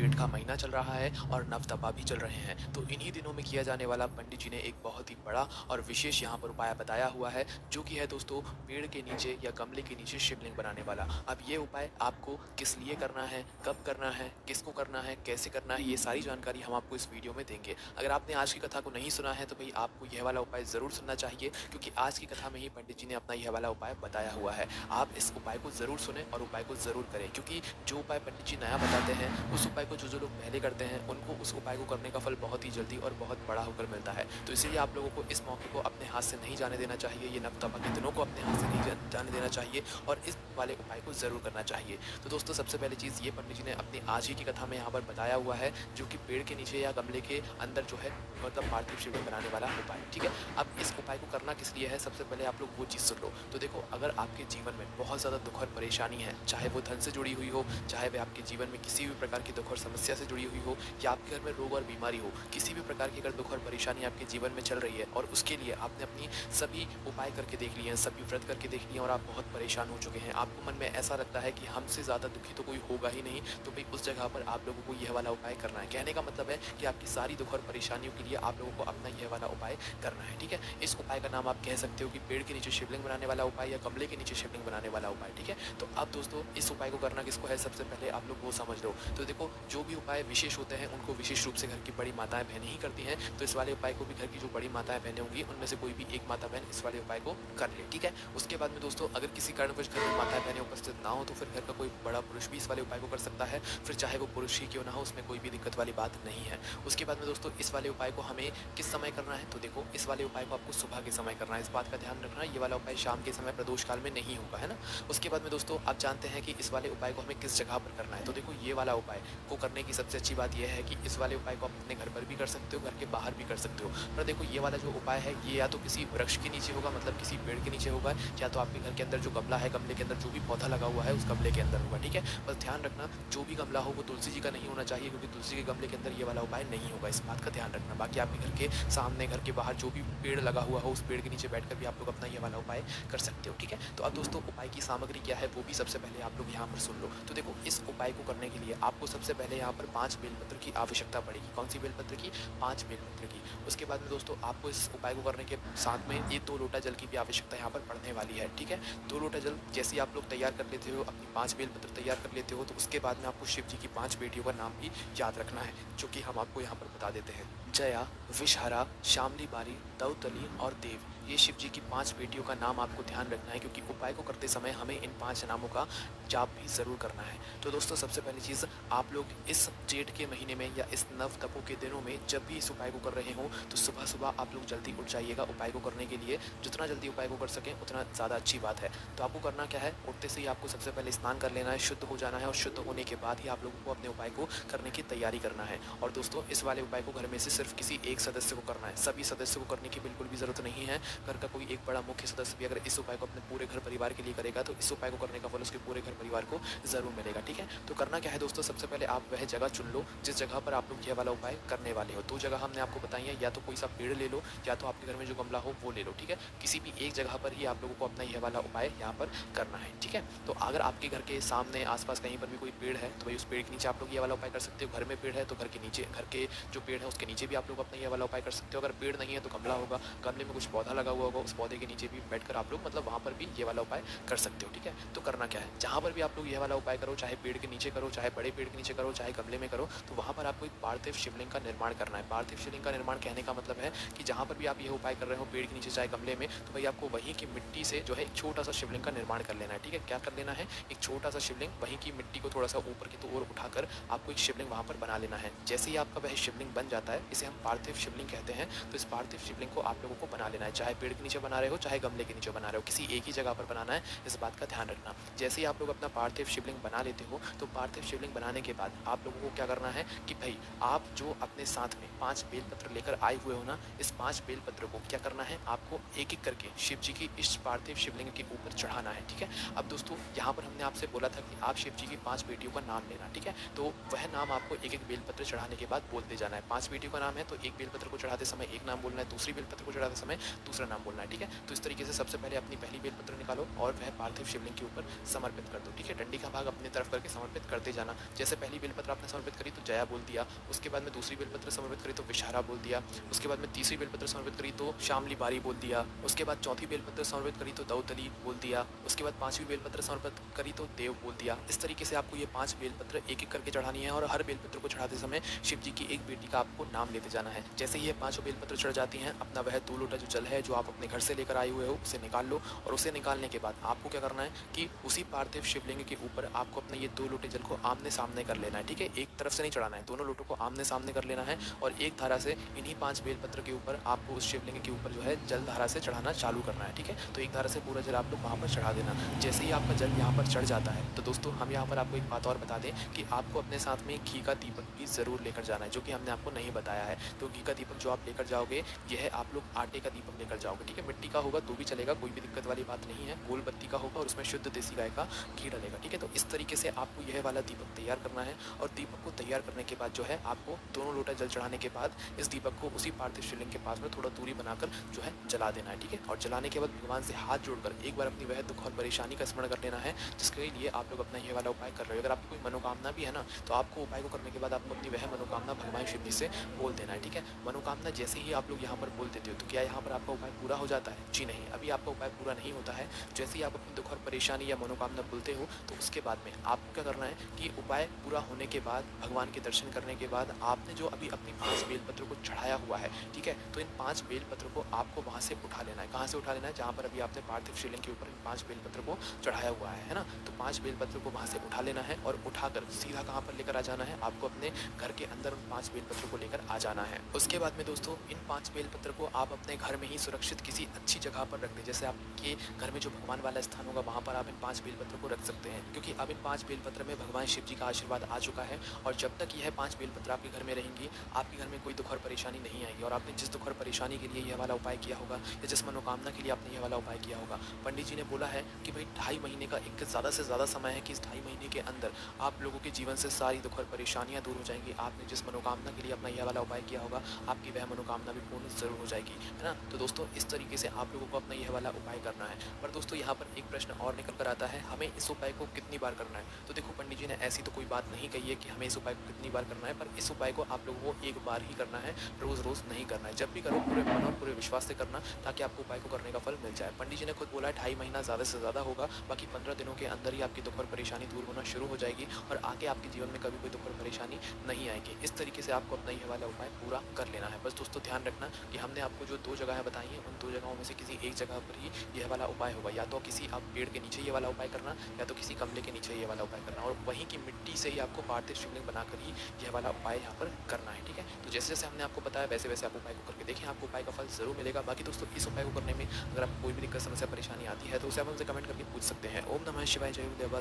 जेठ का महीना चल रहा है और नवतपा भी चल रहे हैं। तो इन्हीं दिनों में किया जाने वाला पंडित जी ने एक बहुत ही बड़ा और विशेष यहाँ पर उपाय बताया हुआ है, जो कि है दोस्तों पेड़ के नीचे या गमले के नीचे शिवलिंग बनाने वाला। अब ये उपाय आपको किस लिए करना है, कब करना है, किसको करना है, कैसे करना है, ये सारी जानकारी हम आपको इस वीडियो में देंगे। अगर आपने आज की कथा को नहीं सुना है तो भई आपको यह वाला उपाय ज़रूर सुनना चाहिए, क्योंकि आज की कथा में ही पंडित जी ने अपना यह वाला उपाय बताया हुआ है। आप इस उपाय को ज़रूर सुनें और उपाय को ज़रूर करें, क्योंकि जो उपाय पंडित जी नया बताते हैं, उस उपाय को जो लोग पहले करते हैं, उनको उस उपाय को करने का फल बहुत ही जल्दी और बहुत बड़ा होकर मिलता है। तो इसीलिए आप लोगों को इस मौके को अपने हाथ से नहीं जाने देना चाहिए, ये नवतपा के दिनों को अपने हाथ से नहीं जाने देना चाहिए और इस वाले उपाय को ज़रूर करना चाहिए। तो दोस्तों सबसे पहली चीज़ ये पंडित जी ने अपनी आज ही की कथा में यहाँ पर बताया हुआ है, जो कि पेड़ के नीचे या गमले के अंदर जो है मतलब पार्थिव शिवलिंग बनाने वाला उपाय, ठीक है। अब इस उपाय को करना किस लिए है, सबसे पहले आप लोग वो चीज़ सुन लो। तो देखो, अगर आपके जीवन में बहुत ज़्यादा दुख और परेशानी है, चाहे वो धन से जुड़ी हुई हो, चाहे वह आपके जीवन में किसी भी प्रकार की दुख और समस्या से जुड़ी हुई हो, या आपके घर में रोग और बीमारी हो, किसी भी प्रकार की अगर दुख और परेशानी आपके जीवन में चल रही है और उसके लिए आपने अपनी सभी उपाय करके देख लिए हैं, सभी व्रत करके देख लिए हैं और आप बहुत परेशान हो चुके हैं, आपको मन में ऐसा लगता है कि हमसे ज़्यादा दुखी तो कोई होगा ही नहीं, तो भाई उस जगह पर आप लोगों को यह वाला उपाय करना है। कहने का मतलब है कि आपकी सारी दुख और परेशानियों के लिए आप लोगों को अपना यह वाला उपाय करना है, ठीक है। इस उपाय का नाम आप कह सकते हो कि पेड़ के नीचे शिवलिंग बनाने वाला उपाय या गमले के नीचे शिवलिंग बनाने वाला उपाय, ठीक है। तो अब दोस्तों इस उपाय को करना किसको है, सबसे पहले आप लोग वो समझ लो। तो देखो, जो भी उपाय विशेष होते हैं उनको विशेष रूप से घर की बड़ी माताएं बहनें ही करती हैं, तो इस वाले उपाय को भी घर की जो बड़ी माताएं बहनें होंगी उनमें से कोई भी एक माता बहन इस वाले उपाय को कर ले, ठीक है। उसके बाद में दोस्तों, अगर किसी कारणवश घर में माताएं बहनें उपस्थित ना हो तो फिर घर का कोई बड़ा पुरुष भी इस वाले उपाय को कर सकता है, फिर चाहे वो पुरुष ही क्यों ना हो, उसमें कोई भी दिक्कत वाली बात नहीं है। उसके बाद में दोस्तों, इस वाले उपाय को हमें किस समय करना है, तो देखो इस वाले उपाय को आपको सुबह के समय करना है, इस बात का ध्यान रखना, ये वाला उपाय शाम के समय प्रदोष काल में नहीं होगा, है ना। उसके बाद में दोस्तों, आप जानते हैं कि इस वाले उपाय को हमें किस जगह पर करना है। तो देखो, ये वाला उपाय को करने की सबसे अच्छी बात यह है कि इस वाले उपाय को आप अपने घर पर भी कर सकते हो, घर के बाहर भी कर सकते हो। पर देखो, ये वाला जो उपाय है ये या तो किसी वृक्ष के नीचे होगा, मतलब किसी पेड़ के नीचे होगा, या तो आपके घर के अंदर जो गमला है, गमले के अंदर जो भी पौधा लगा हुआ है उस गमले के अंदर होगा, ठीक है। बस ध्यान रखना, जो भी गमला हो वो तुलसी जी का नहीं होना चाहिए, क्योंकि तुलसी के गमले के अंदर ये वाला उपाय नहीं होगा, इस बात का ध्यान रखना। बाकी आपके घर के सामने, घर के बाहर जो भी पेड़ लगा हुआ हो, उस पेड़ के नीचे बैठकर भी आप लोग अपना ये वाला उपाय कर सकते हो, ठीक है। तो अब दोस्तों, उपाय की सामग्री क्या है वो भी सबसे पहले आप लोग यहाँ पर सुन लो। तो देखो, इस उपाय को करने के लिए आपको सबसे पहले यहाँ पर 5 बेलपत्र की आवश्यकता पड़ेगी। कौन सी बेलपत्र की? 5 बेलपत्र की। उसके बाद में दोस्तों, आपको इस उपाय को करने के साथ में ये 2 लोटा जल की भी आवश्यकता यहाँ पर पड़ने वाली है, ठीक है। 2 लोटा जल जैसे ही आप लोग तैयार कर लेते हो, अपनी 5 बेलपत्र तैयार कर लेते हो, तो उसके बाद में आपको शिव जी की 5 बेटियों का नाम भी याद रखना है, जो कि हम आपको यहाँ पर बता देते हैं। जया, विषहरा, शामली बारी, दौतली और देव, ये शिव जी की 5 बेटियों का नाम आपको ध्यान रखना है, क्योंकि उपाय को करते समय हमें इन 5 नामों का जाप भी ज़रूर करना है। तो दोस्तों, सबसे पहली चीज़, आप लोग इस जेठ के महीने में या इस नव तपो के दिनों में जब भी इस उपाय को कर रहे हो, तो सुबह-सुबह आप लोग जल्दी उठ जाइएगा उपाय को करने के लिए। जितना जल्दी उपाय को कर सकें उतना ज़्यादा अच्छी बात है। तो आपको करना क्या है, उठते से ही आपको सबसे पहले स्नान कर लेना है, शुद्ध हो जाना है और शुद्ध होने के बाद ही आप लोगों को अपने उपाय को करने की तैयारी करना है। और दोस्तों, इस वाले उपाय को घर में से सिर्फ किसी एक सदस्य को करना है, सभी सदस्यों को करने की बिल्कुल भी ज़रूरत नहीं है। घर का कोई एक बड़ा मुख्य सदस्य भी अगर इस उपाय को अपने पूरे घर परिवार के लिए करेगा, तो इस उपाय को करने का फल उसके पूरे घर परिवार को ज़रूर मिलेगा, ठीक है। तो करना क्या है दोस्तों, सबसे पहले आप वह जगह चुन लो जिस जगह पर आप लोग यह वाला उपाय करने वाले हो। 2 जगह हमने आपको बताई है, या तो कोई सा पेड़ ले लो, या तो आपके घर में जो गमला हो वो ले लो, ठीक है। किसी भी एक जगह पर ही आप लोगों को अपना यह वाला उपाय यहाँ पर करना है, ठीक है। तो अगर आपके घर के सामने आस-पास कहीं पर भी कोई पेड़ है, तो भाई उस पेड़ के नीचे आप लोग ये वाला उपाय कर सकते हो। घर में पेड़ है तो घर के नीचे, घर के जो पेड़ है उसके नीचे भी आप लोग अपना ये वाला उपाय कर सकते हो। अगर पेड़ नहीं है तो गमला होगा, गमले में कुछ पौधा लगा हुआ होगा, उस पौधे के नीचे भी बैठकर आप लोग मतलब वहाँ पर भी ये वाला उपाय कर सकते हो, ठीक है। तो करना क्या है, जहाँ पर भी आप लोग ये वाला उपाय करो, चाहे पेड़ के नीचे करो, चाहे बड़े पेड़ के नीचे करो, चाहे गमले में करो, तो वहाँ पर आपको एक पार्थिव शिवलिंग का निर्माण करना है। पार्थिव शिवलिंग का निर्माण कहने का मतलब है कि जहाँ पर भी आप ये उपाय कर रहे हो, पेड़ के नीचे चाहे गमले में, तो भाई आपको वहीं की मिट्टी से जो है एक छोटा सा शिवलिंग का निर्माण कर लेना है, ठीक है। क्या कर लेना है, एक छोटा सा शिवलिंग, वहीं की मिट्टी को थोड़ा सा ऊपर की ओर उठाकर आपको एक शिवलिंग वहाँ पर बना लेना है। जैसे ही आपका वह शिवलिंग बन जाता है, इसे हम पार्थिव शिवलिंग कहते हैं, तो इस पार्थिव शिवलिंग को आप लोगों को बना लेना है, चाहे पेड़ के नीचे बना रहे हो, चाहे गमले के नीचे बना रहे हो, किसी एक ही जगह पर बनाना है, इस बात का ध्यान रखना। जैसे ही आप लोग अपना पार्थिव शिवलिंग बना लेते हो, तो पार्थिव शिवलिंग बनाने के बाद आप लोगों को क्या करना है कि भाई आप जो अपने साथ में 5 बेलपत्र लेकर आए हुए हो ना, इस 5 बेलपत्र को क्या करना है, आपको एक-एक करके शिव जी की इस पार्थिव शिवलिंग के ऊपर चढ़ाना है, ठीक है। अब दोस्तों, यहाँ पर हमने आपसे बोला था कि आप शिव जी की 5 बेटियों का नाम लेना, ठीक है। तो वह नाम आपको एक-एक बेलपत्र चढ़ाने के बाद बोलते जाना है। 5 बेटियों का नाम है, तो एक बेलपत्र को चढ़ाते समय एक नाम बोलना है, दूसरी बेलपत्र को चढ़ाते समय दूसरा नाम बोलना है, ठीक है। तो इस तरीके से सबसे पहले अपनी पहली बेलपत्र निकालो और वह पार्थिव शिवलिंग के ऊपर समर्पित कर दो, ठीक है। डंडी का भाग अपनी तरफ करके समर्पित करते जाना। जैसे पहली बेलपत्र आपने समर्पित करी तो जया बोल दिया, उसके बाद में दूसरी बेलपत्र समर्पित करी तो विषहारा बोल दिया, उसके बाद में तीसरी बेलपत्र समर्पित करी तो शामली बारी बोल दिया, उसके बाद चौथी बेलपत्र समर्पित करी तो दौतली बोल दिया, उसके बाद पांचवी बेलपत्र समर्पित करी तो देव बोल दिया। इस तरीके से आपको ये 5 बेलपत्र एक-एक करके चढ़ानी है और हर बेलपत्र को चढ़ाते समय शिव जी की एक बेटी का आपको नाम लेते जाना है। जैसे ही ये पाँचों बेलपत्र चढ़ जाती हैं, अपना वह 2 लोटा जो जल है, जो आप अपने घर से लेकर आए हुए हो, उसे निकाल लो और उसे निकालने के बाद आपको क्या करना है कि उसी पार्थिव शिवलिंग के ऊपर आपको अपने ये 2 लोटे जल को आमने-सामने कर लेना है, ठीक है? एक तरफ से नहीं चढ़ाना है, दोनों लोटों को आमने-सामने कर लेना है और एक धारा से इन्हीं 5 बेलपत्र के ऊपर आपको उस शिवलिंग के ऊपर जो है जल धारा से चढ़ाना चालू करना है, ठीक है? तो एक धारा से पूरा जल आप लोग वहाँ पर चढ़ा देना। जैसे ही आपका जल यहाँ पर चढ़ जाता है, तो दोस्तों हम यहाँ पर आपको एक बात और बता दें कि आपको अपने साथ में घी का दीपक भी ज़रूर लेकर जाना है, जो कि हमने आपको नहीं बताया है। तो घी का दीपक जो आप लेकर जाओगे, यह आप लोग आटे का दीपक लेकर जाओगे, ठीक है? मिट्टी का होगा तो भी चलेगा, कोई भी दिक्कत वाली बात नहीं है। गोल बत्ती का होगा और उसमें शुद्ध देसी गाय का घी डलेगा, ठीक है? तो इस तरीके से आपको यह वाला दीपक तैयार करना है और दीपक को तैयार करने के बाद जो है आपको दोनों लोटा जल चढ़ाने के बाद इस दीपक को उसी पार्थिव शिवलिंग के पास में थोड़ा दूरी बनाकर जो है जला देना है, ठीक है? और जलाने के बाद भगवान से हाथ जोड़कर एक बार अपनी वह दुख और परेशानी का स्मरण कर लेना है, जिसके लिए आप लोग अपना ये वाला उपाय कर रहे हो। अगर आपकी कोई मनोकामना भी है ना, तो आपको उपाय को करने के बाद आपको अपनी वह मनोकामना भगवान शिव जी से बोल देना है, ठीक है? मनोकामना जैसे ही आप लोग यहाँ पर बोल देते हो, तो क्या यहाँ पर आपका उपाय पूरा हो जाता है? जी नहीं, अभी आपका उपाय पूरा नहीं होता है। जैसे ही आप अपनी दुख और परेशानी या मनोकामना बोलते हो, तो उसके बाद में आपको क्या करना है कि उपाय पूरा होने के बाद, भगवान के दर्शन करने के बाद आपने जो अभी अपनी 5 बेलपत्र को चढ़ाया हुआ है, ठीक है? तो इन 5 बेलपत्र को आपको वहाँ से उठा लेना है। कहाँ से उठा लेना है? जहाँ पर अभी आपने पार्थिव शिवलिंग के ऊपर इन 5 बेलपत्र को चढ़ाया हुआ है ना? तो 5 बेलपत्र को वहाँ से उठा लेना है और उठाकर सीधा कहाँ पर लेकर आ जाना है? आपको अपने घर के अंदर उन 5 बेलपत्र को लेकर आ जाना है। उसके बाद में दोस्तों इन 5 बेलपत्र को आप अपने घर में ही सुरक्षित किसी अच्छी जगह पर रख दें। जैसे आपके घर में जो भगवान वाला स्थान होगा, वहाँ पर आप इन 5 बेलपत्र को रख सकते हैं, क्योंकि अब इन 5 बेलपत्र में भगवान शिव जी का आशीर्वाद आ चुका है और जब तक यह 5 बेलपत्र आपके घर में रहेंगी, आपके घर में कोई दुख और परेशानी नहीं आएगी। और आपने जिस दुख और परेशानी के लिए यह वाला उपाय किया होगा या जिस मनोकामना के लिए आपने यह वाला उपाय किया होगा, पंडित जी ने बोला है कि भाई 2.5 महीने का एक ज़्यादा से ज़्यादा समय है कि इस 2.5 महीने के अंदर आप लोगों के जीवन से सारी दुख और परेशानियाँ दूर हो जाएंगी। आपने जिस मनोकामना के लिए अपना यह वाला उपाय किया होगा, आपकी वह मनोकामना भी पूर्ण ज़रूर हो जाएगी, है ना? तो दोस्तों इस तरीके से आप लोगों को अपना यह वाला उपाय करना है। पर दोस्तों यहाँ पर एक प्रश्न और निकल कर आता है, हमें इस उपाय को कितनी बार करना है? तो देखो पंडित जी ने ऐसी तो कोई बात नहीं कही है कि हमें इस उपाय को कितनी बार करना है, पर इस उपाय को आप लोगों को एक बार ही करना है, रोज़-रोज़ नहीं करना है। जब भी करो पूरे मन और पूरे विश्वास से करना, ताकि आपको उपाय को करने का फल मिल जाए। पंडित जी ने खुद बोला है 2.5 महीना ज़्यादा से ज़्यादा होगा, बाकी 15 दिनों के अंदर ही आपकी दुख और परेशानी दूर होना शुरू हो जाएगी और आगे आपके जीवन में कभी कोई दुख और परेशानी नहीं आएगी। इस तरीके से आपको अपना ये वाला उपाय पूरा कर लेना है। बस दोस्तों ध्यान रखना कि हमने आपको जो 2 जगहें बताई हैं, उन 2 जगहों में से किसी एक जगह पर ही यह वाला उपाय होगा। या तो किसी आप पेड़ के नीचे ये वाला उपाय करना, या तो किसी गमले के नीचे ये वाला उपाय करना और वहीं की मिट्टी से ही आपको पार्थिव शिवलिंग बनाकर ही यह वाला उपाय यहाँ पर करना है, ठीक है? तो जैसे-जैसे हमने आपको बताया, वैसे-वैसे आप उपाय को करके देखें, आपको उपाय का फल ज़रूर मिलेगा। बाकी दोस्तों इस उपाय को करने में अगर आपको कोई भी दिक्कत, समस्या, परेशानी आती है, तो उसे आप हमसे कमेंट करके पूछ सकते हैं। ओम नमः शिवाय, जय गुरुदेव।